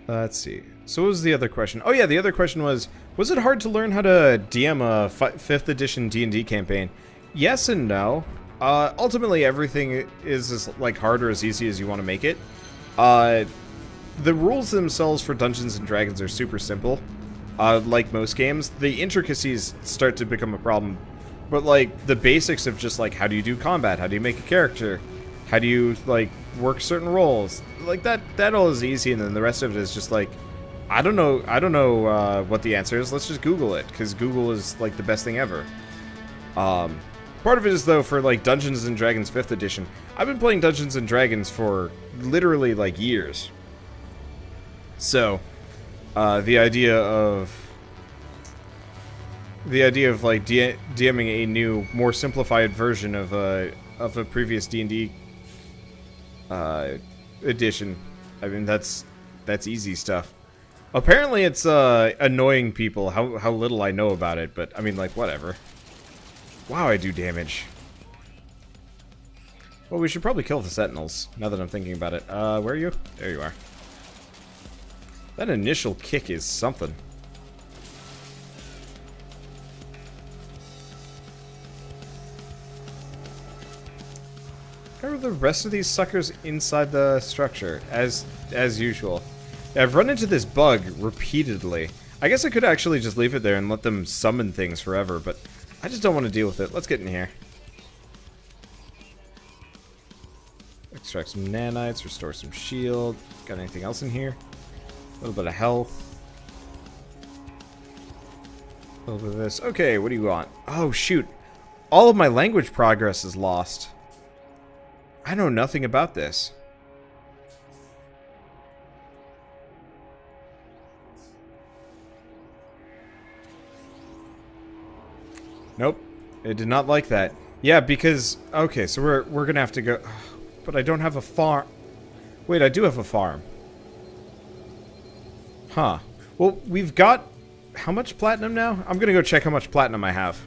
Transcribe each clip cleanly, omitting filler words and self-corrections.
Let's see. So what was the other question? Oh yeah, the other question was it hard to learn how to DM a 5th edition D&D campaign? Yes and no. Ultimately, everything is as like hard or as easy as you want to make it. The rules themselves for Dungeons and Dragons are super simple. Like most games, the intricacies start to become a problem. But like the basics of just like how do you do combat, how do you make a character, how do you like work certain roles, like that all is easy, and then the rest of it is just like I don't know what the answer is. Let's just Google it, because Google is like the best thing ever. Part of it is though for like Dungeons and Dragons 5th edition. I've been playing Dungeons and Dragons for literally like years. So the idea of like DMing a new, more simplified version of a previous D&D edition, I mean that's easy stuff. Apparently it's annoying people how little I know about it, but I mean like whatever. Wow, I do damage. Well, we should probably kill the Sentinels now that I'm thinking about it. Where are you? There you are. That initial kick is something. How are the rest of these suckers inside the structure? As usual. Yeah, I've run into this bug repeatedly. I guess I could actually just leave it there and let them summon things forever, but I just don't want to deal with it. Let's get in here. Extract some nanites, restore some shield. Got anything else in here? A little bit of health. A little bit of this. Okay, what do you want? Oh, shoot. All of my language progress is lost. I know nothing about this. Nope. It did not like that. Yeah, because... Okay, so we're gonna have to go... But I don't have a farm. Wait, I do have a farm. Huh. Well, we've got... How much platinum now? I'm gonna go check how much platinum I have.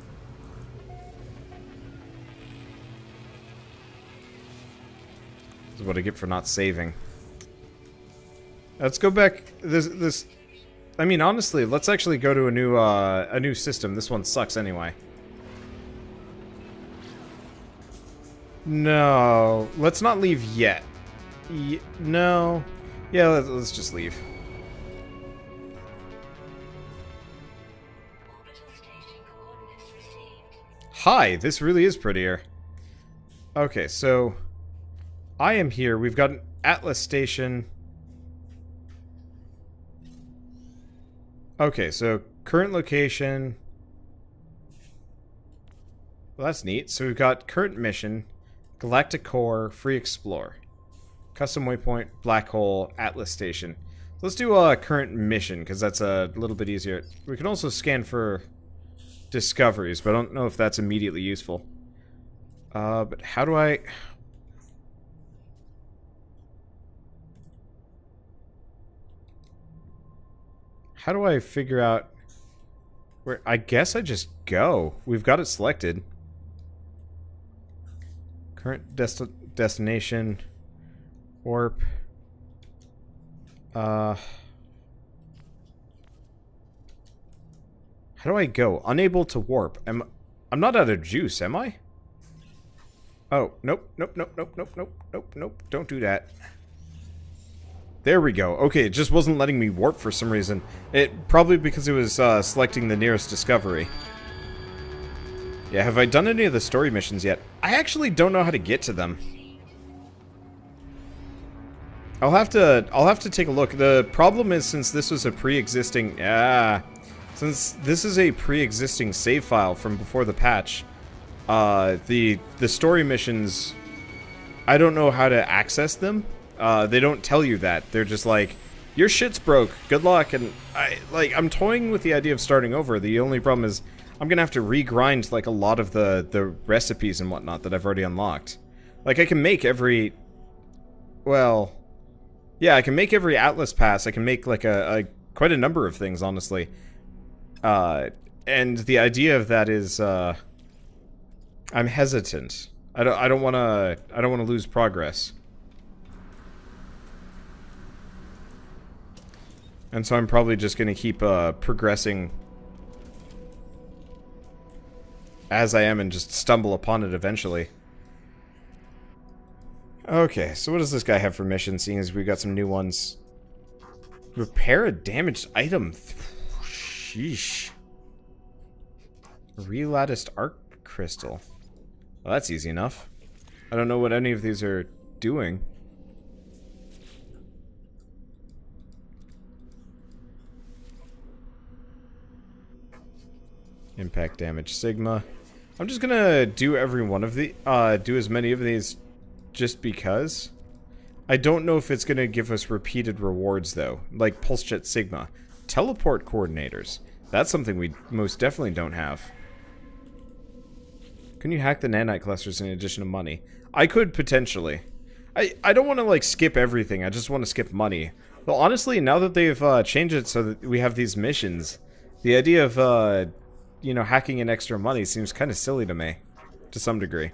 This is what I get for not saving. Let's go back. This. I mean, honestly, let's actually go to a new system. This one sucks anyway. No, let's not leave yet. No. Yeah, let's just leave. Hi, this really is prettier. Okay, so I am here. We've got an Atlas station. Okay, so current location. Well, that's neat. So we've got current mission, Galactic Core, Free Explore, Custom Waypoint, Black Hole, Atlas Station. Let's do a current mission, because that's a little bit easier. We can also scan for discoveries, but I don't know if that's immediately useful. But how do I... How do I figure out where... I guess I just go. We've got it selected. Current destination. Warp. How do I go? Unable to warp. I'm not out of juice, am I? Oh, nope, nope, nope, nope, nope, nope, nope, nope. Don't do that. There we go. Okay, it just wasn't letting me warp for some reason. It probably because it was selecting the nearest discovery. Yeah, have I done any of the story missions yet? I actually don't know how to get to them. I'll have to take a look. The problem is, since this was a pre-existing since this is a pre-existing save file from before the patch, the story missions, I don't know how to access them. They don't tell you that. They're just like, your shit's broke, good luck, and I'm toying with the idea of starting over. The only problem is I'm gonna have to regrind like a lot of the recipes and whatnot that I've already unlocked. Like, I can make every... Well... Yeah, I can make every Atlas pass. I can make like quite a number of things, honestly. And the idea of that is, I'm hesitant. I don't wanna lose progress. And so I'm probably just going to keep progressing as I am and just stumble upon it eventually. Okay, so what does this guy have for missions, seeing as we got some new ones? Repair a damaged item. Sheesh. Relatticed arc crystal. Well, that's easy enough. I don't know what any of these are doing. Impact damage Sigma. I'm just gonna do every one of the do as many of these just because. I don't know if it's gonna give us repeated rewards though, like Pulse Jet Sigma. Teleport coordinators. That's something we most definitely don't have. Can you hack the nanite clusters in addition to money? I could potentially. I don't want to like skip everything. I just want to skip money. Well, honestly, now that they've changed it so that we have these missions, the idea of you know, hacking in extra money seems kind of silly to me, to some degree.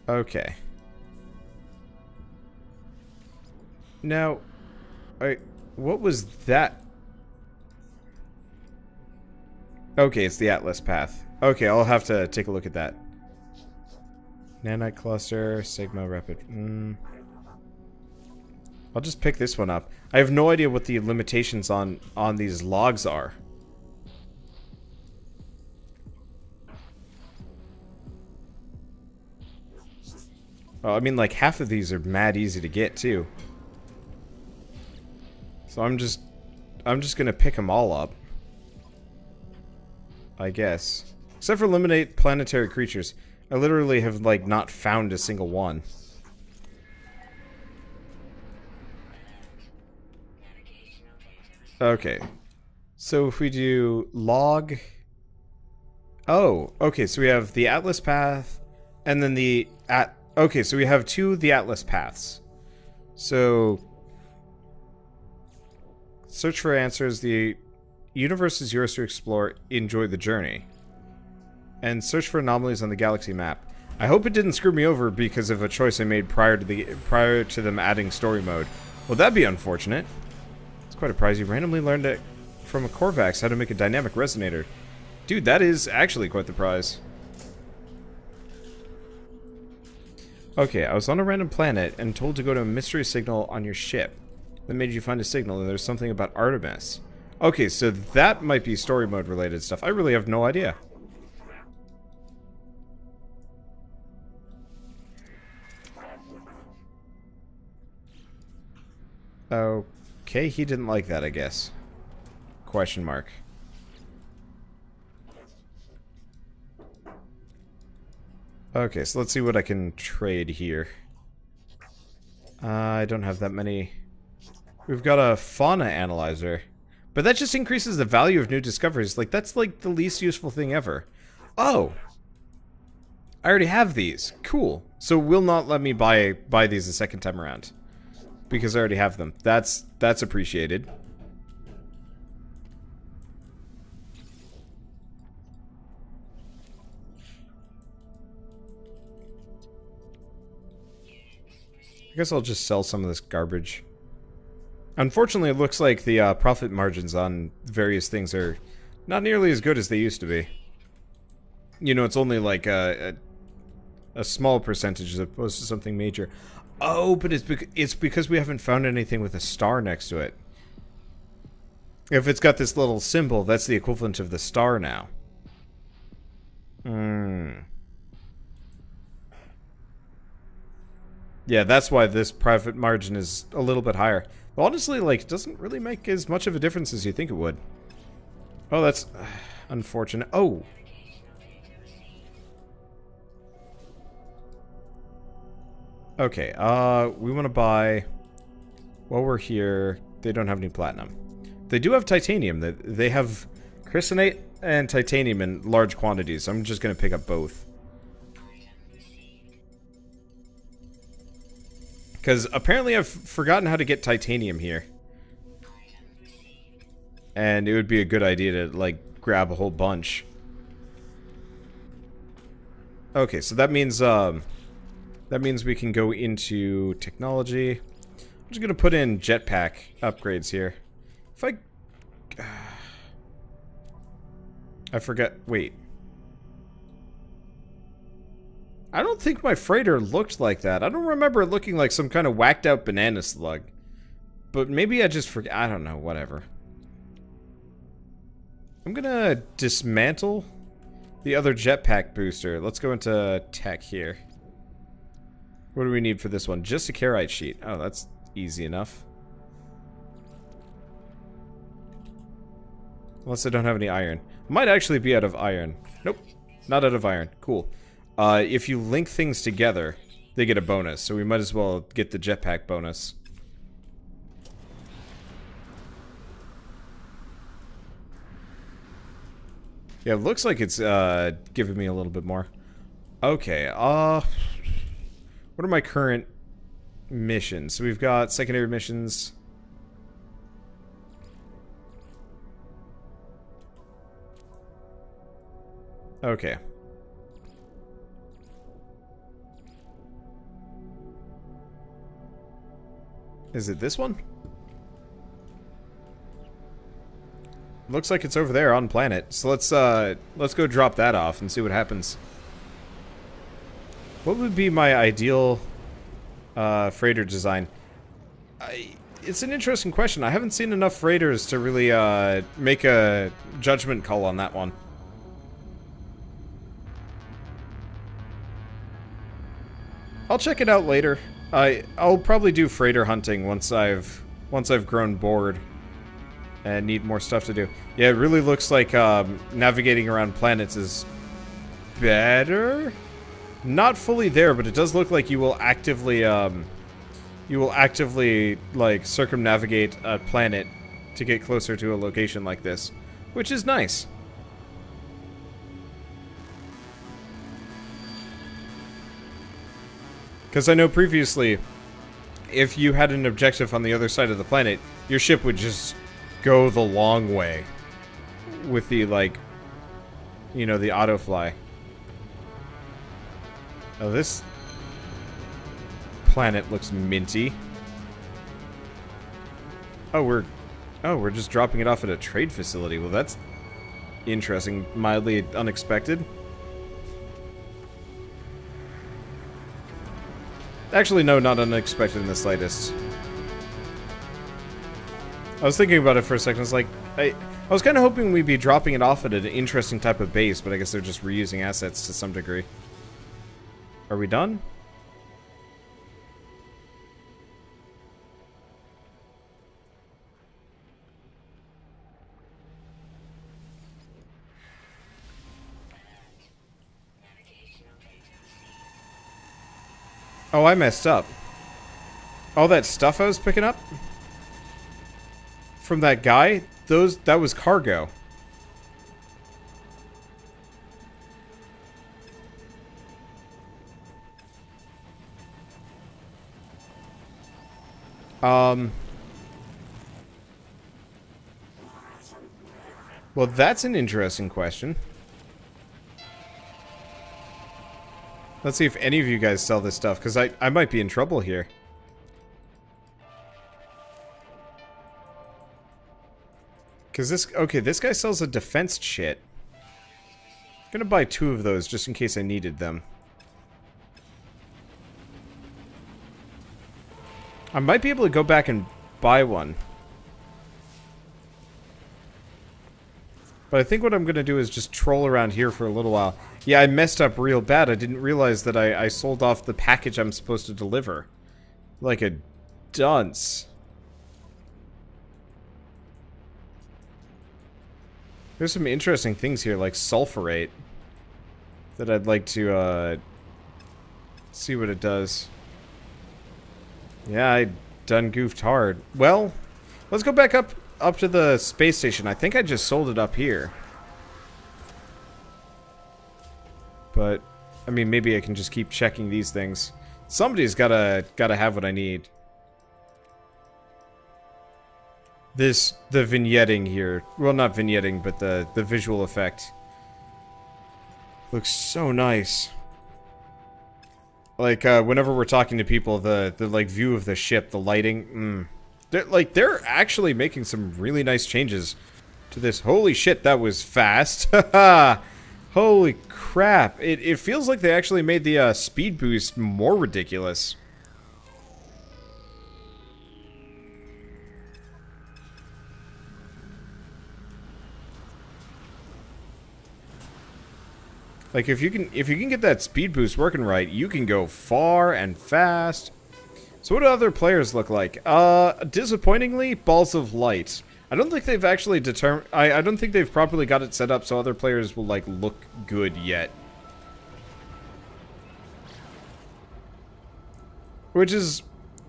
Okay. Now, what was that? Okay, it's the Atlas path. Okay, I'll have to take a look at that. Nanite cluster, Sigma rapid. I'll just pick this one up. I have no idea what the limitations on these logs are. Oh, I mean, like half of these are mad easy to get too. So I'm just gonna pick them all up, I guess. Except for eliminate planetary creatures. I literally have, like, not found a single one. Okay. So if we do log... Oh, okay, so we have the Atlas path, and then the... Okay, so we have the Atlas paths. So... Search for answers. The universe is yours to explore. Enjoy the journey. And search for anomalies on the galaxy map. I hope it didn't screw me over because of a choice I made prior to them adding story mode. Well, that'd be unfortunate. It's quite a prize. You randomly learned it from a Korvax how to make a dynamic resonator. Dude, that is actually quite the prize. Okay, I was on a random planet and told to go to a mystery signal on your ship. That made you find a signal, and there's something about Artemis. Okay, so that might be story mode related stuff. I really have no idea. Okay, he didn't like that, I guess. Question mark. Okay, so let's see what I can trade here. I don't have that many. We've got a fauna analyzer. But that just increases the value of new discoveries. Like, that's like the least useful thing ever. Oh! I already have these. Cool. So will not let me buy these a second time around. Because I already have them. That's appreciated. I guess I'll just sell some of this garbage. Unfortunately, it looks like the profit margins on various things are not nearly as good as they used to be. You know, it's only like a small percentage as opposed to something major. Oh, but it's because we haven't found anything with a star next to it. If it's got this little symbol, that's the equivalent of the star now. Yeah, that's why this profit margin is a little bit higher. But honestly, like, it doesn't really make as much of a difference as you think it would. Oh, that's unfortunate. Oh! Okay, we want to buy... While we're here, they don't have any platinum. They do have titanium. They have crysonite and titanium in large quantities. So I'm just going to pick up both. Because apparently I've forgotten how to get titanium here. And it would be a good idea to, like, grab a whole bunch. Okay, so that means we can go into technology. I'm just gonna put in jetpack upgrades here. If I forget, wait. I don't think my freighter looked like that. I don't remember it looking like some kind of whacked out banana slug. But maybe I just forget. I don't know, whatever. I'm gonna dismantle the other jetpack booster. Let's go into tech here. What do we need for this one? Just a carite sheet. Oh, that's easy enough. Unless I don't have any iron. Might actually be out of iron. Nope, not out of iron. Cool. If you link things together, they get a bonus, so we might as well get the jetpack bonus. Yeah, it looks like it's giving me a little bit more. Okay, what are my current missions? So we've got secondary missions. Okay. Is it this one? Looks like it's over there on planet. So let's go drop that off and see what happens. What would be my ideal freighter design? It's an interesting question. I haven't seen enough freighters to really make a judgment call on that one. I'll check it out later. I'll probably do freighter hunting once I've grown bored and need more stuff to do. Yeah, it really looks like navigating around planets is better. Not fully there, but it does look like you will actively like circumnavigate a planet to get closer to a location like this, which is nice. Because I know previously, if you had an objective on the other side of the planet, your ship would just go the long way with the, like, you know, the autofly. Oh, this planet looks minty. Oh, we're just dropping it off at a trade facility. Well, that's interesting, mildly unexpected. Actually, no, not unexpected in the slightest. I was thinking about it for a second. I was like, I was kind of hoping we'd be dropping it off at an interesting type of base, but I guess they're just reusing assets to some degree. Are we done? Oh, I messed up. All that stuff I was picking up from that guy, that was cargo. Well, that's an interesting question. Let's see if any of you guys sell this stuff, because I might be in trouble here. Because this guy sells a defense shit. I'm gonna buy 2 of those just in case I needed them. I might be able to go back and buy one. But I think what I'm gonna do is just troll around here for a little while. Yeah, I messed up real bad. I didn't realize that I sold off the package I'm supposed to deliver. Like a dunce. There's some interesting things here, like sulfurate, that I'd like to see what it does. Yeah, I done goofed hard. Well, let's go back up to the space station. I think I just sold it up here. But I mean, maybe I can just keep checking these things. Somebody's gotta have what I need. the vignetting here. Well, not vignetting, but the visual effect. Looks so nice. Like, whenever we're talking to people, the like, view of the ship, the lighting, they're actually making some really nice changes to this. Holy shit, that was fast. Holy crap. It feels like they actually made the, speed boost more ridiculous. Like, if you can get that speed boost working right, you can go far and fast. So what do other players look like? Disappointingly, balls of light. I don't think they've actually determined... I don't think they've properly got it set up so other players will, like, look good yet. Which is...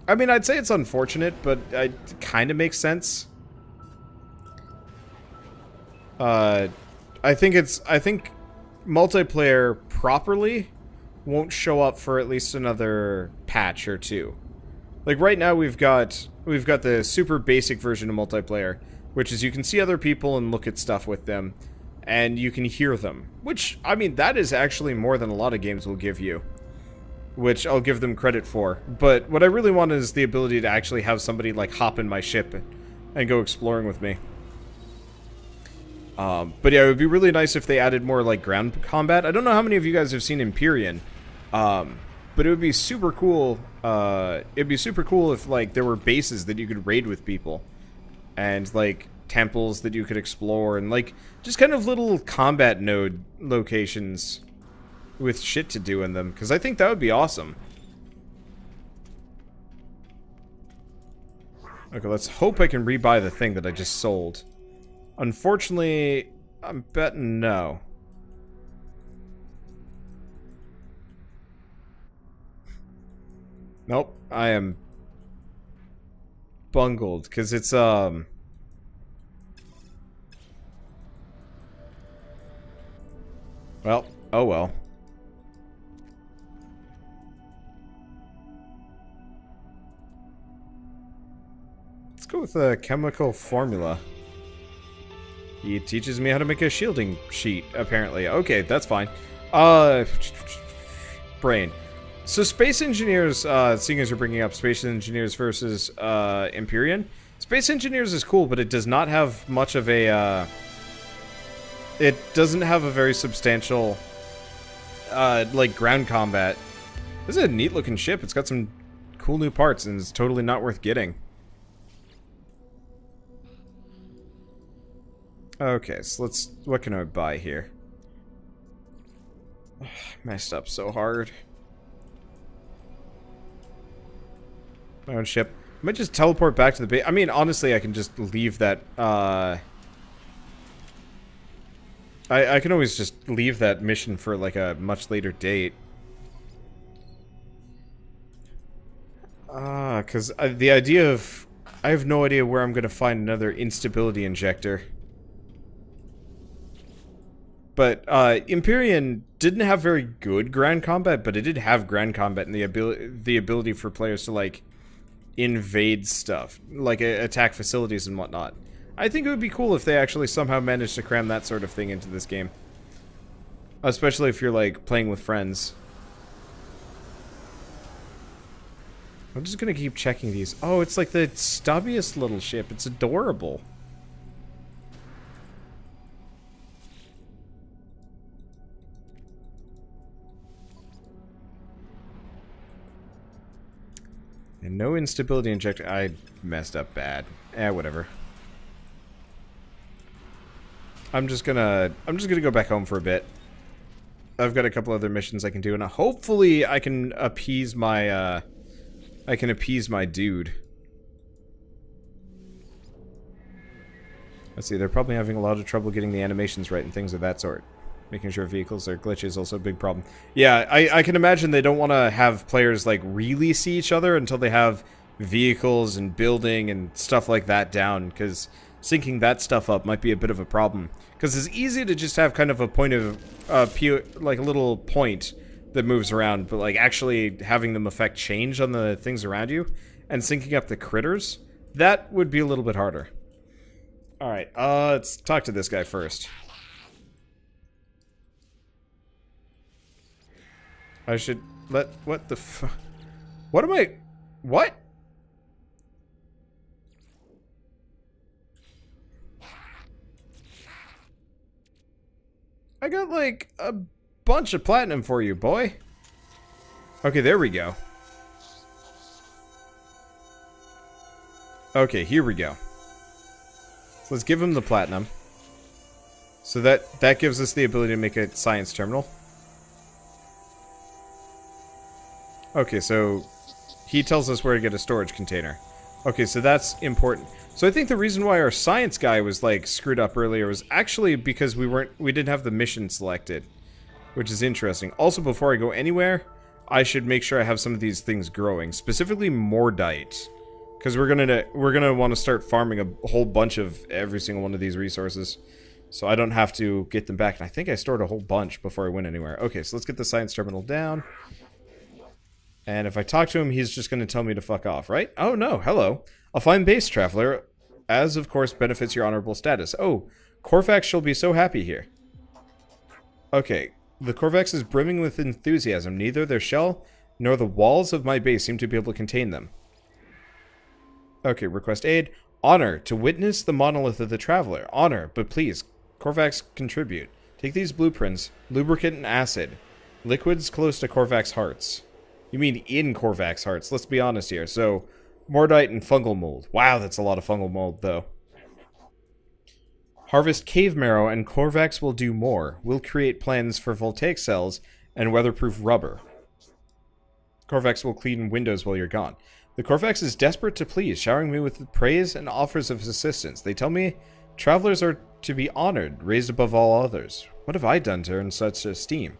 I mean, I'd say it's unfortunate, but it kind of makes sense. I think multiplayer properly won't show up for at least another patch or two. Like right now we've got the super basic version of multiplayer, which is you can see other people and look at stuff with them, and you can hear them. Which, I mean, that is actually more than a lot of games will give you, which I'll give them credit for. But what I really want is the ability to actually have somebody like hop in my ship and go exploring with me. But yeah, it would be really nice if they added more, like, ground combat. I don't know how many of you guys have seen Empyrean, but it would be super cool, it'd be super cool if, like, there were bases that you could raid with people, and, like, temples that you could explore, and, like, just kind of little combat node locations with shit to do in them, because I think that would be awesome. Okay, let's hope I can rebuy the thing that I just sold. Unfortunately, I'm betting no. Nope, I am bungled, because it's, well, oh well. Let's go with a chemical formula. He teaches me how to make a shielding sheet, apparently. Okay, that's fine. Brain. So space engineers, seeing as you're bringing up space engineers versus, Empyrean. Space engineers is cool, but it does not have much of a, it doesn't have a very substantial, like, ground combat. This is a neat looking ship. It's got some cool new parts, and it's totally not worth getting. Okay, so let's... what can I buy here? Ugh, messed up so hard. My own ship. I might just teleport back to the base. I mean, honestly, I can just leave that, I can always just leave that mission for, like, a much later date. Because the idea of... I have no idea where I'm going to find another instability injector. But, Empyrean didn't have very good ground combat, but it did have ground combat and the ability for players to, like, invade stuff. Like, attack facilities and whatnot. I think it would be cool if they actually somehow managed to cram that sort of thing into this game. Especially if you're, like, playing with friends. I'm just gonna keep checking these. Oh, it's like the stubbiest little ship. It's adorable. And no instability injector. I messed up bad. Whatever. I'm just gonna go back home for a bit. I've got a couple other missions I can do, and hopefully I can appease my dude. Let's see, they're probably having a lot of trouble getting the animations right and things of that sort. Making sure vehicles are glitches is also a big problem. Yeah, I can imagine they don't want to have players, like, really see each other until they have vehicles and building and stuff like that down, because syncing that stuff up might be a bit of a problem. Because it's easy to just have kind of a point of, like a little point that moves around, but, like, actually having them affect change on the things around you and syncing up the critters, that would be a little bit harder. Alright, let's talk to this guy first. I should let... What the f... What am I... What? I got, like, a bunch of platinum for you, boy. Okay, there we go. Okay, here we go. So let's give him the platinum. So that gives us the ability to make a science terminal. Okay, so he tells us where to get a storage container. Okay, so that's important. So I think the reason why our science guy was like screwed up earlier was actually because we didn't have the mission selected, which is interesting. Also, before I go anywhere, I should make sure I have some of these things growing, specifically mordite. Because we're gonna want to start farming a whole bunch of every single one of these resources, so I don't have to get them back. And I think I stored a whole bunch before I went anywhere. Okay, so let's get the science terminal down. And if I talk to him, he's just gonna tell me to fuck off, right? Oh no, hello, a fine base, traveler, as of course benefits your honorable status. Oh, Corvax shall be so happy here. Okay, the Corvax is brimming with enthusiasm. Neither their shell nor the walls of my base seem to be able to contain them. Okay, request aid. Honor, to witness the monolith of the traveler. Honor, but please, Corvax contribute. Take these blueprints, lubricant and acid. Liquids close to Corvax hearts. You mean in Corvax hearts, let's be honest here. So, mordite and fungal mold. Wow, that's a lot of fungal mold, though. Harvest cave marrow and Corvax will do more. We'll create plans for voltaic cells and weatherproof rubber. Corvax will clean windows while you're gone. The Corvax is desperate to please, showering me with praise and offers of assistance. They tell me travelers are to be honored, raised above all others. What have I done to earn such esteem?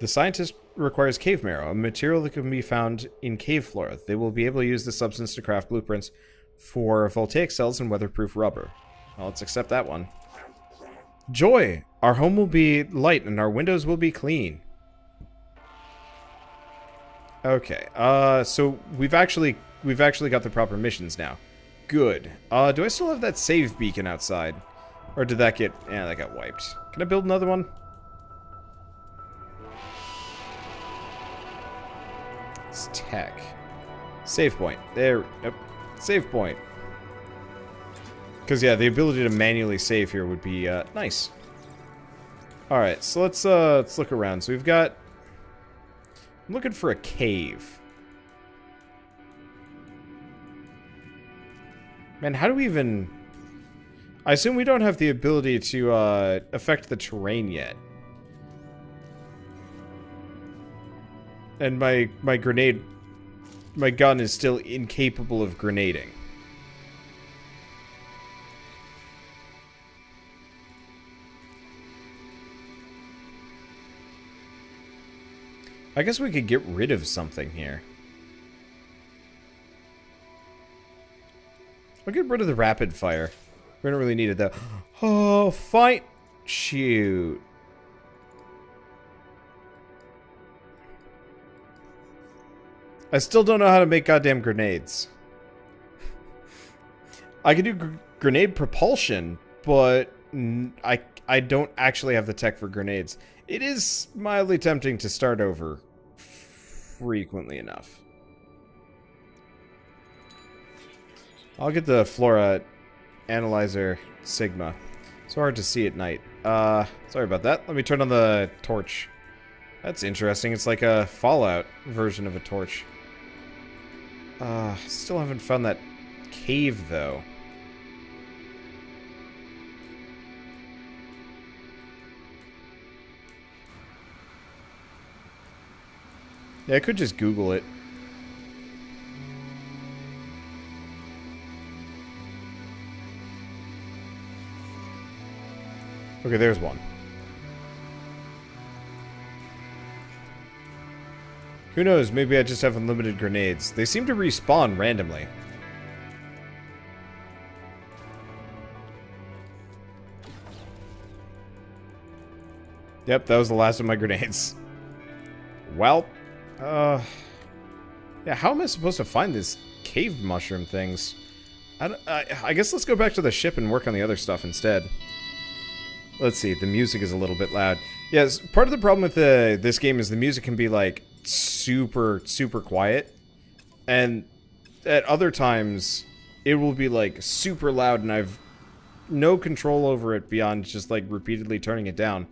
The scientist requires cave marrow, a material that can be found in cave flora. They will be able to use the substance to craft blueprints for voltaic cells and weatherproof rubber. Well, let's accept that one. Joy! Our home will be light and our windows will be clean. Okay, so we've actually got the proper missions now. Good. Do I still have that save beacon outside? Or did that get... yeah, that got wiped. Can I build another one? It's tech. Save point. There. Yep. Save point. Because, yeah, the ability to manually save here would be, nice. Alright, so let's look around. So we've got... I'm looking for a cave. Man, how do we even... I assume we don't have the ability to affect the terrain yet. And my gun is still incapable of grenading. I guess we could get rid of something here. I'll get rid of the rapid fire. We don't really need it though. Oh, fight! Shoot. I still don't know how to make goddamn grenades. I can do grenade propulsion, but I don't actually have the tech for grenades. It is mildly tempting to start over frequently enough. I'll get the Flora Analyzer Sigma. It's hard to see at night. Sorry about that. Let me turn on the torch. That's interesting. It's like a Fallout version of a torch. Still haven't found that cave, though. Yeah, I could just Google it. Okay, there's one. Who knows, maybe I just have unlimited grenades. They seem to respawn randomly. Yep, that was the last of my grenades. Well, yeah, how am I supposed to find these cave mushroom things? I guess let's go back to the ship and work on the other stuff instead. Let's see, the music is a little bit loud. Yes, part of the problem with this game is the music can be, like, super, super quiet. And at other times, it will be, like, super loud, and I've no control over it beyond just, like, repeatedly turning it down.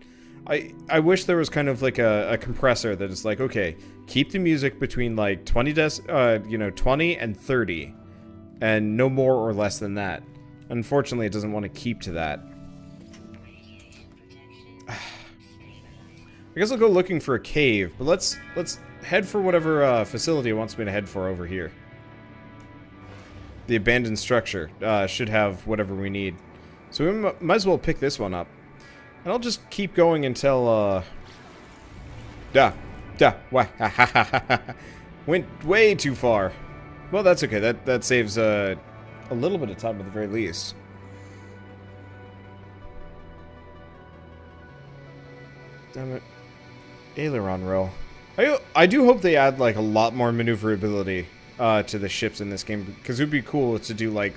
I wish there was kind of, like, a compressor that is like, okay, keep the music between, like, 20 and 30. And no more or less than that. Unfortunately, it doesn't want to keep to that. I guess I'll go looking for a cave, but let's head for whatever facility it wants me to head for over here. The abandoned structure should have whatever we need. So we might as well pick this one up. And I'll just keep going until, went way too far. Well, that's okay. That saves a little bit of time at the very least. Damn it. Aileron row. I do hope they add, like, a lot more maneuverability to the ships in this game, because it would be cool to do, like,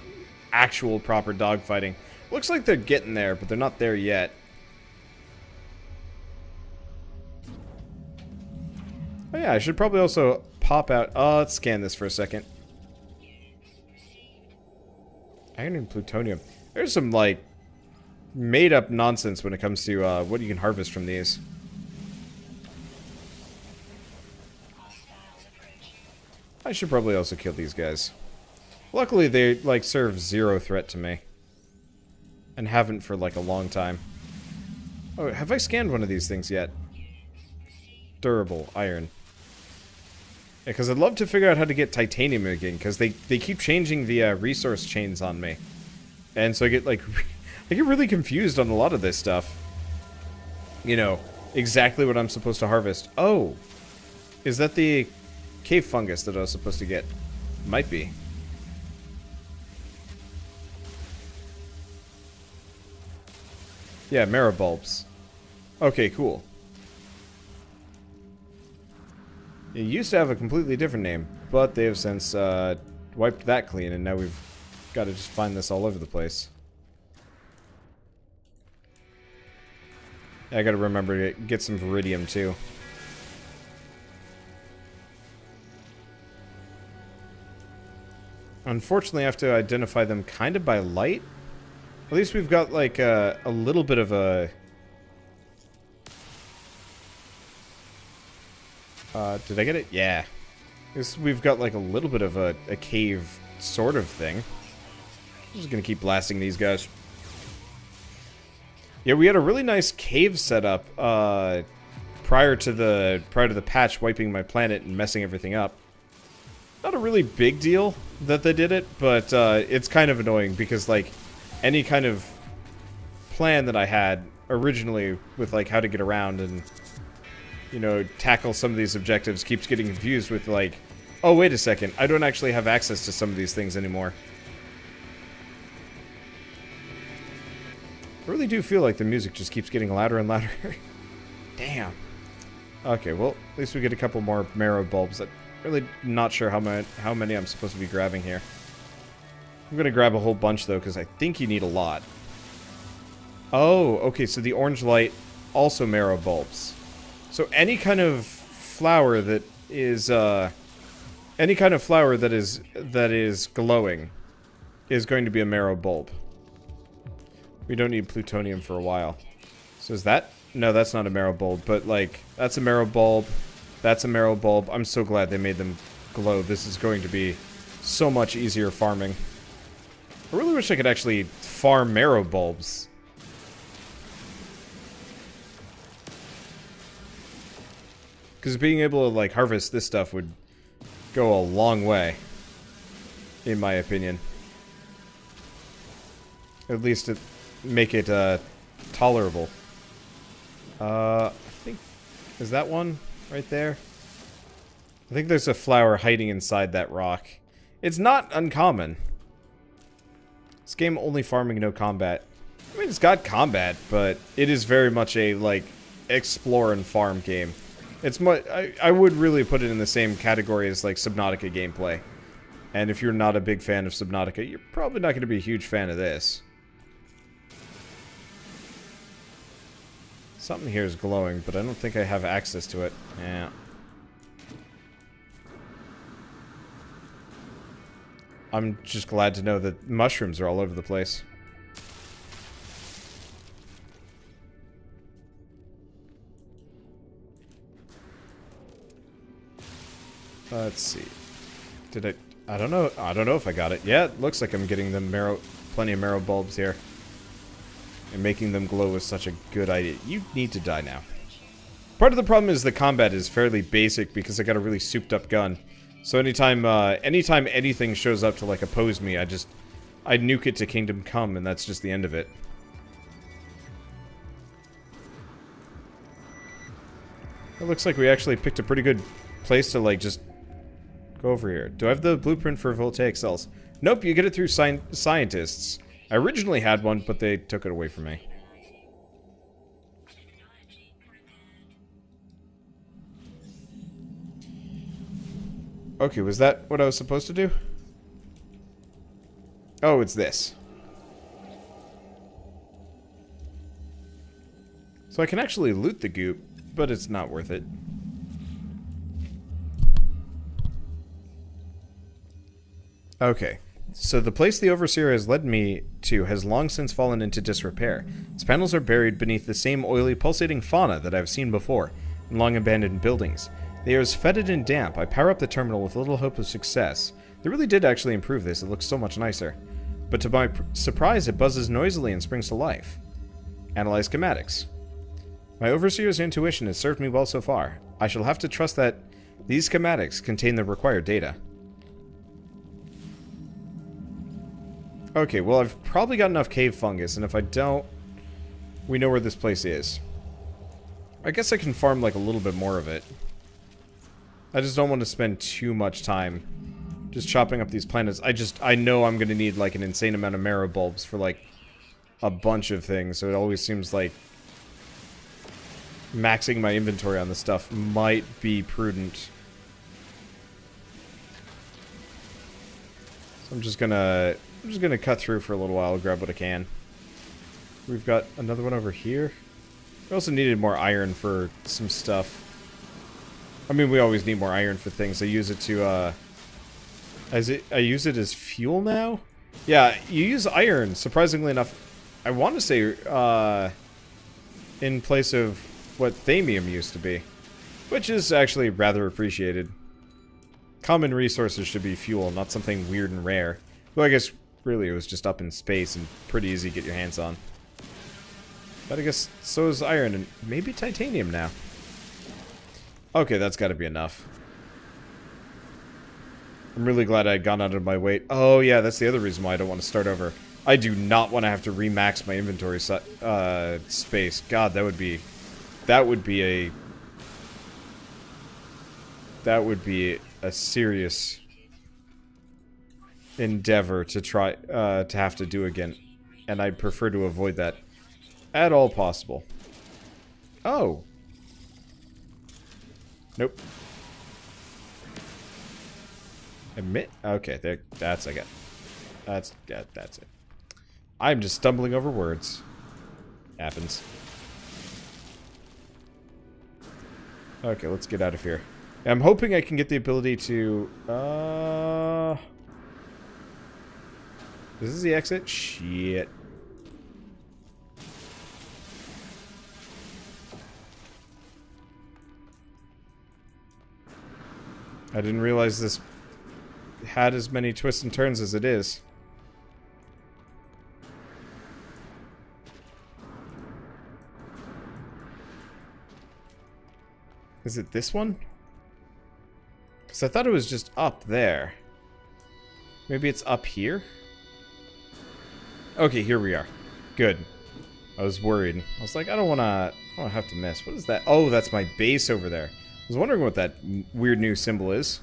actual proper dogfighting. Looks like they're getting there, but they're not there yet. Oh yeah, I should probably also pop out. Let's scan this for a second. Iron and plutonium. There's some, like, made-up nonsense when it comes to what you can harvest from these. I should probably also kill these guys. Luckily, they, like, serve zero threat to me. And haven't for, like, a long time. Oh, have I scanned one of these things yet? Durable, iron. Yeah, because I'd love to figure out how to get titanium again, because they keep changing the resource chains on me. And so I get, like, I get really confused on a lot of this stuff. You know, exactly what I'm supposed to harvest. Oh! Is that the cave fungus that I was supposed to get? Might be. Yeah, marrow bulbs. Okay, cool. It used to have a completely different name, but they have since wiped that clean, and now we've got to just find this all over the place. I gotta remember to get some Viridium, too. Unfortunately, I have to identify them kind of by light. At least we've got, like, a little bit of a... did I get it? Yeah. We've got, like, a little bit of a cave sort of thing. I'm just gonna keep blasting these guys. Yeah, we had a really nice cave setup, prior to the patch wiping my planet and messing everything up. Not a really big deal that they did it, but, it's kind of annoying because, like, any kind of plan that I had originally with, like, how to get around and, you know, tackle some of these objectives keeps getting confused with, like, oh, wait a second, I don't actually have access to some of these things anymore. I really do feel like the music just keeps getting louder and louder. Damn. Okay, well, at least we get a couple more marrow bulbs. I'm really not sure how many I'm supposed to be grabbing here. I'm gonna grab a whole bunch, though, because I think you need a lot. Oh, okay, so the orange light, also marrow bulbs. So any kind of flower that is, glowing is going to be a marrow bulb. We don't need plutonium for a while. So is that? No, that's not a marrow bulb, but, like, that's a marrow bulb. That's a marrow bulb. I'm so glad they made them glow. This is going to be so much easier farming. I really wish I could actually farm marrow bulbs. Because being able to, like, harvest this stuff would go a long way. In my opinion. At least it make it, tolerable. I think... Is that one right there? I think there's a flower hiding inside that rock. It's not uncommon. This game only farming, no combat. I mean, it's got combat, but it is very much a, like, explore and farm game. It's much... I would really put it in the same category as, like, Subnautica gameplay. And if you're not a big fan of Subnautica, you're probably not going to be a huge fan of this. Something here is glowing, but I don't think I have access to it. Yeah. I'm just glad to know that mushrooms are all over the place. Let's see. Did I don't know. I don't know if I got it. Yeah, it looks like I'm getting them plenty of marrow bulbs here. And making them glow is such a good idea. You need to die now. Part of the problem is the combat is fairly basic because I got a really souped up gun. So anytime anything shows up to like oppose me, I nuke it to Kingdom Come, and that's just the end of it. It looks like we actually picked a pretty good place to like just go over here. Do I have the blueprint for voltaic cells? Nope, you get it through scientists. I originally had one, but they took it away from me. Okay, was that what I was supposed to do? Oh, it's this. So I can actually loot the goop, but it's not worth it. Okay. So the place the Overseer has led me to has long since fallen into disrepair. Its panels are buried beneath the same oily, pulsating fauna that I've seen before, in long-abandoned buildings. They are as fetid and damp. I power up the terminal with little hope of success. They really did actually improve this. It looks so much nicer. But to my surprise, it buzzes noisily and springs to life. Analyze schematics. My Overseer's intuition has served me well so far. I shall have to trust that these schematics contain the required data. Okay, well, I've probably got enough cave fungus, and if I don't, we know where this place is. I guess I can farm, like, a little bit more of it. I just don't want to spend too much time just chopping up these planets. I know I'm going to need, like, an insane amount of marrow bulbs for, like, a bunch of things, so it always seems like maxing my inventory on this stuff might be prudent. So I'm just gonna cut through for a little while, grab what I can. We've got another one over here. We also needed more iron for some stuff. I mean, we always need more iron for things. I use it to, I use it as fuel now? Yeah, you use iron, surprisingly enough. I want to say, in place of what thamium used to be. Which is actually rather appreciated. Common resources should be fuel, not something weird and rare. Well, I guess, really, it was just up in space and pretty easy to get your hands on. But I guess so is iron and maybe titanium now. Okay, that's got to be enough. I'm really glad I had gone out of my way. Oh, yeah, that's the other reason why I don't want to start over. I do not want to have to remax my inventory space. God, that would be a serious endeavor to try to have to do again, and I'd prefer to avoid that at all possible. Oh, nope. Admit. Okay, there. That's it. That's it. I'm just stumbling over words. Happens. Okay, let's get out of here. I'm hoping I can get the ability to, This is the exit? Shit. I didn't realize this had as many twists and turns as it is. Is it this one? Because I thought it was just up there. Maybe it's up here? Okay, here we are. Good. I was worried. I was like, I don't want to have to miss. What is that? Oh, that's my base over there. I was wondering what that weird new symbol is.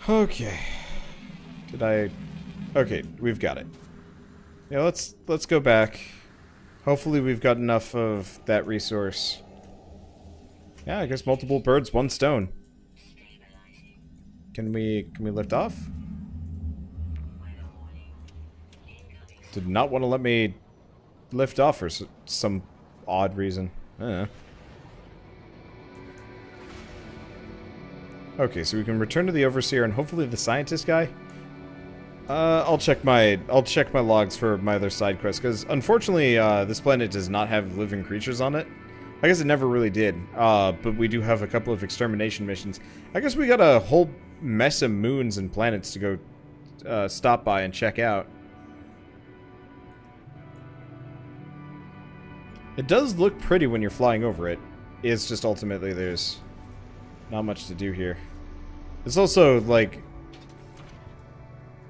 Okay. Okay, we've got it. Yeah, let's go back. Hopefully we've got enough of that resource. Yeah, I guess multiple birds, one stone. Can we lift off? Did not want to let me lift off for some odd reason. Okay, so we can return to the Overseer and hopefully the scientist guy. I'll check my logs for my other side quests because unfortunately this planet does not have living creatures on it. I guess it never really did. But we do have a couple of extermination missions. I guess we got a whole mess of moons and planets to go stop by and check out. It does look pretty when you're flying over it. It's just ultimately there's not much to do here. It's also like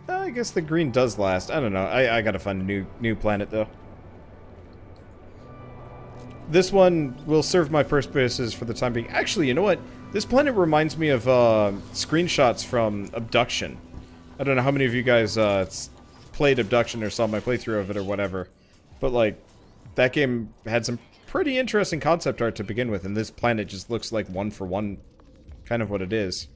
I guess the green does last. I don't know. I gotta find a new planet though. This one will serve my purposes for the time being. Actually, you know what? This planet reminds me of screenshots from Abduction. I don't know how many of you guys played Abduction or saw my playthrough of it or whatever, but like that game had some pretty interesting concept art to begin with, and this planet just looks like one for one, kind of what it is.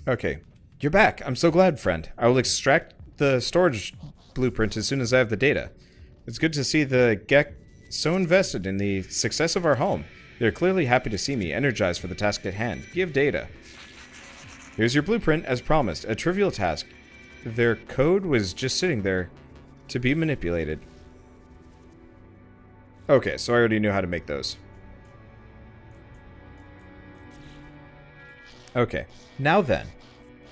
Okay, you're back. I'm so glad, friend. I will extract the storage blueprint as soon as I have the data. It's good to see the Gek so invested in the success of our home. They're clearly happy to see me, energized for the task at hand. Give data. Here's your blueprint, as promised. A trivial task. Their code was just sitting there to be manipulated. Okay, so I already knew how to make those. Okay, now then.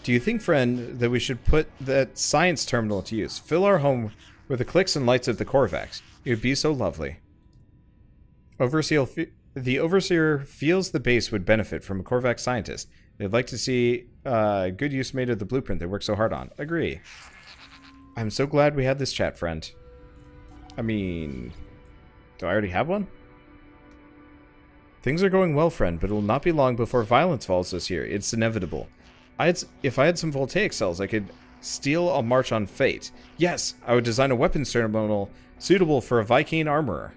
Do you think, friend, that we should put that science terminal to use? Fill our home with the clicks and lights of the Korvax. It would be so lovely. The Overseer feels the base would benefit from a Korvax scientist. They'd like to see good use made of the blueprint they worked so hard on. Agree. I'm so glad we had this chat, friend. I mean, do I already have one? Things are going well, friend, but it will not be long before violence follows us here. It's inevitable. If I had some voltaic cells, I could steal a march on fate. Yes, I would design a weapons terminal suitable for a Viking armorer.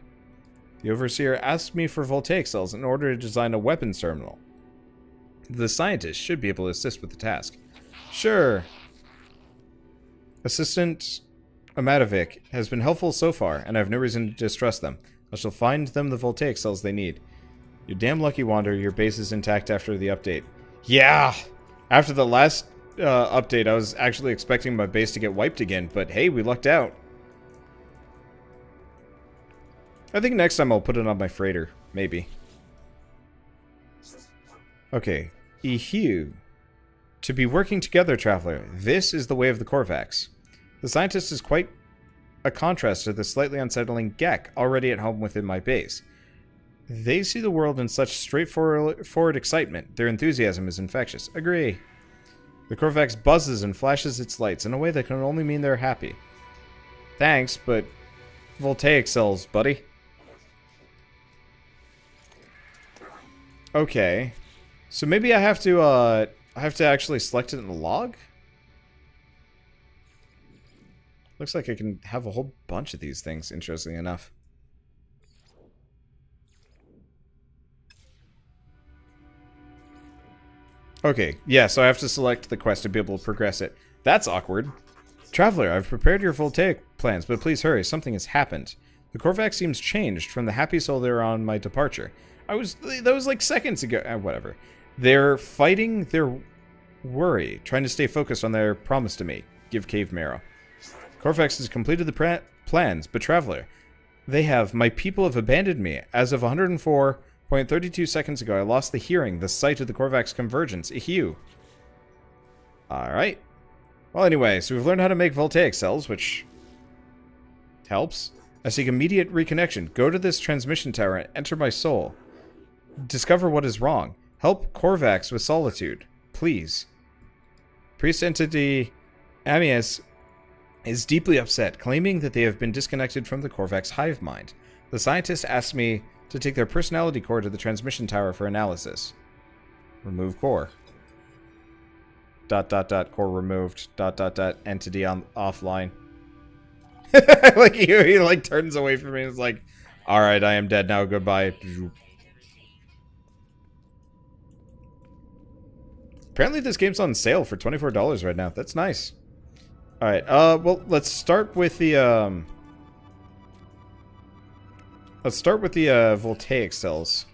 The Overseer asked me for voltaic cells in order to design a weapons terminal. The scientist should be able to assist with the task. Sure. Assistant Amatovic has been helpful so far, and I have no reason to distrust them. I shall find them the voltaic cells they need. You're damn lucky, Wander. Your base is intact after the update. Yeah! After the last update, I was actually expecting my base to get wiped again, but hey, we lucked out. I think next time I'll put it on my freighter. Maybe. Okay. Ehue. To be working together, Traveler. This is the way of the Korvax. The scientist is quite a contrast to the slightly unsettling Gek already at home within my base. They see the world in such straightforward excitement. Their enthusiasm is infectious. Agree. The Korvax buzzes and flashes its lights in a way that can only mean they're happy. Thanks, but voltaic cells, buddy. Okay. So maybe I have to actually select it in the log? Looks like I can have a whole bunch of these things, interestingly enough. Okay, yeah, so I have to select the quest to be able to progress it. That's awkward. Traveler, I've prepared your voltaic plans, but please hurry, something has happened. The Korvax seems changed from the happy soul they were on my departure. That was like seconds ago, whatever. They're fighting their worry, trying to stay focused on their promise to me. Give Cave Marrow. Korvax has completed the plans, but Traveler, my people have abandoned me. As of 104.32 seconds ago, I lost the hearing, the sight of the Korvax convergence. Ehue. Alright. Well, anyway, so we've learned how to make voltaic cells, which helps. I seek immediate reconnection. Go to this transmission tower and enter my soul. Discover what is wrong. Help Korvax with solitude. Please. Priest entity Amias is deeply upset, claiming that they have been disconnected from the Korvax hive mind. The scientist asked me to take their personality core to the transmission tower for analysis. Remove core. Dot dot dot core removed. Dot dot dot entity on offline. Like he like turns away from me and is like, alright, I am dead now, goodbye. Apparently this game's on sale for $24 right now. That's nice. Alright, well, let's start with the, voltaic cells.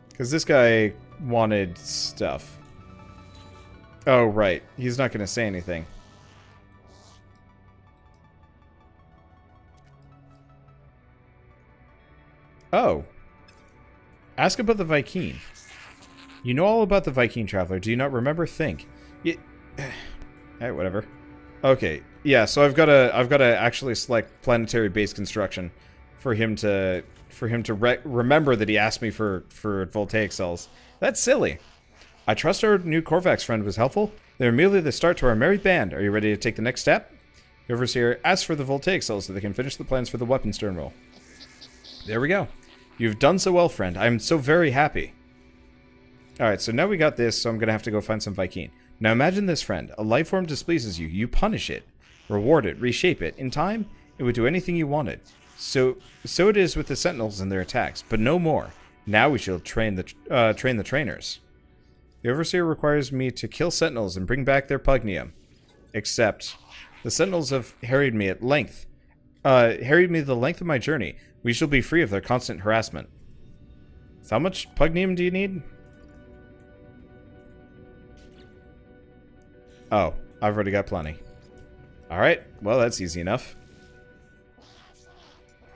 Because this guy wanted stuff. Oh, right. He's not going to say anything. Oh. Ask about the Viking. You know all about the Viking traveler. Do you not remember? Think. Alright, whatever. Okay. Yeah, so I've got to actually select planetary base construction for him to remember that he asked me for voltaic cells. That's silly. I trust our new Korvax friend was helpful. They're merely the start to our merry band. Are you ready to take the next step? The overseer asks for the voltaic cells so they can finish the plans for the weapons turn roll. There we go. You've done so well, friend. I'm so very happy. Alright, so now we got this, so I'm going to have to go find some Viking. Now imagine this, friend. A life form displeases you. You punish it. Reward it. Reshape it. In time, it would do anything you wanted. So it is with the Sentinels and their attacks, but no more. Now we shall train the trainers. The Overseer requires me to kill Sentinels and bring back their pugnium. Except, the Sentinels have harried me at length. Harried me the length of my journey. We shall be free of their constant harassment. So how much pugnium do you need? Oh, I've already got plenty. Alright, well that's easy enough.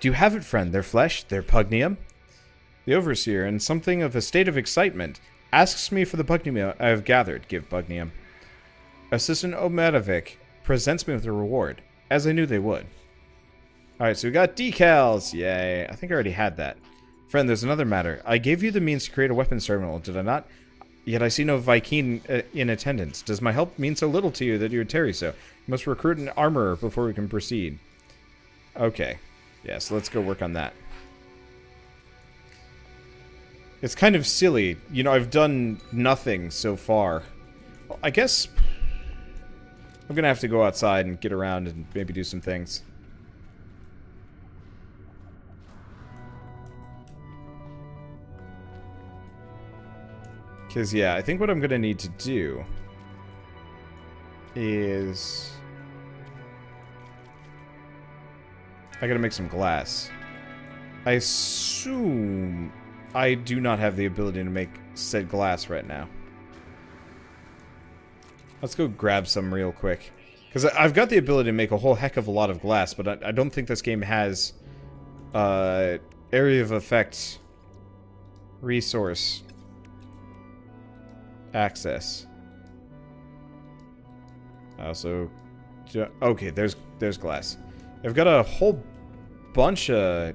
Do you have it, friend? Their flesh? Their pugnium? The Overseer, in something of a state of excitement, asks me for the pugnium I have gathered. Give pugnium. Assistant Omatovic presents me with a reward, as I knew they would. Alright, so we got decals! Yay. I think I already had that. Friend, there's another matter. I gave you the means to create a weapons terminal, did I not? Yet I see no Viking in attendance. Does my help mean so little to you that you would tarry so? You must recruit an armorer before we can proceed. Okay. Yeah, so let's go work on that. It's kind of silly. You know, I've done nothing so far. Well, I guess I'm gonna have to go outside and get around and maybe do some things. Because, yeah, I think what I'm gonna need to do is I gotta make some glass. I assume I do not have the ability to make said glass right now. Let's go grab some real quick. Because I've got the ability to make a whole heck of a lot of glass, but I don't think this game has area of effect resource access. Also, okay, there's glass. I've got a whole bunch of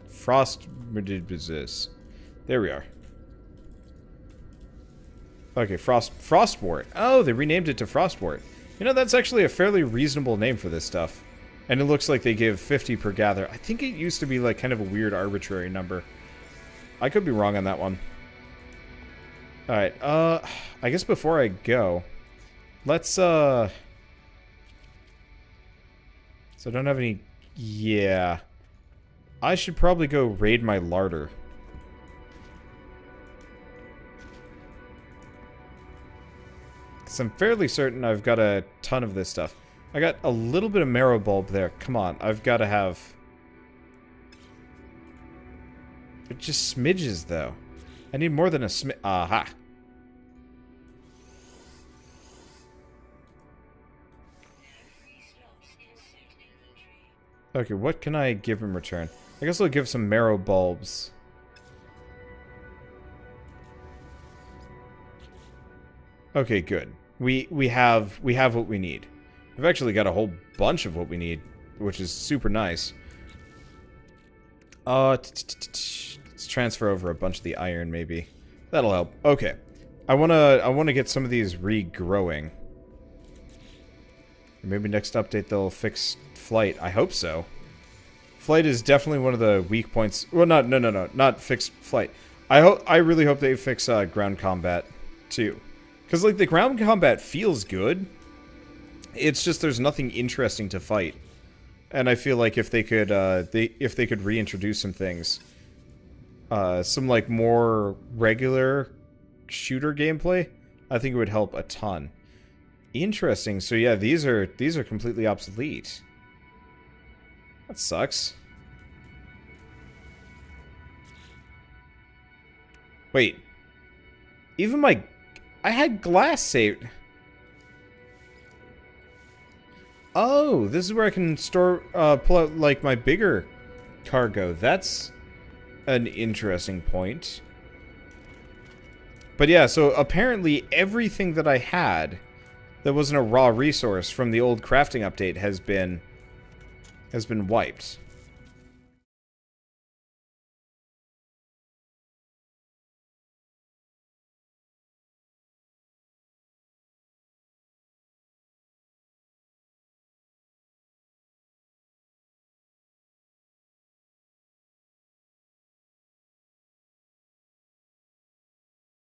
frost. There we are. Okay, frostwort. Oh, they renamed it to frostwort. You know, that's actually a fairly reasonable name for this stuff. And it looks like they give 50 per gather. I think it used to be like kind of a weird arbitrary number. I could be wrong on that one. Alright, I guess before I go, let's, so I don't have any, yeah. I should probably go raid my larder. Because I'm fairly certain I've got a ton of this stuff. I got a little bit of marrow bulb there. Come on, I've got to have... It just smidges, though. I need more than a aha. Okay, what can I give in return? I guess I'll give some marrow bulbs. Okay, good. We have what we need. We've actually got a whole bunch of what we need, which is super nice. Let's transfer over a bunch of the iron, maybe. That'll help. Okay. I wanna get some of these regrowing. Maybe next update they'll fix flight. I hope so. Flight is definitely one of the weak points. Well, not fixed flight. I really hope they fix ground combat. too. Because, like, the ground combat feels good. It's just there's nothing interesting to fight. And I feel like if they could, if they could reintroduce some things, some, like, more regular shooter gameplay, I think it would help a ton. Interesting. So yeah, these are completely obsolete. That sucks. Wait. Even my... I had glass saved. Oh, this is where I can store, pull out, like, my bigger cargo. That's an interesting point. But yeah, so apparently everything that I had that wasn't a raw resource from the old crafting update has been wiped.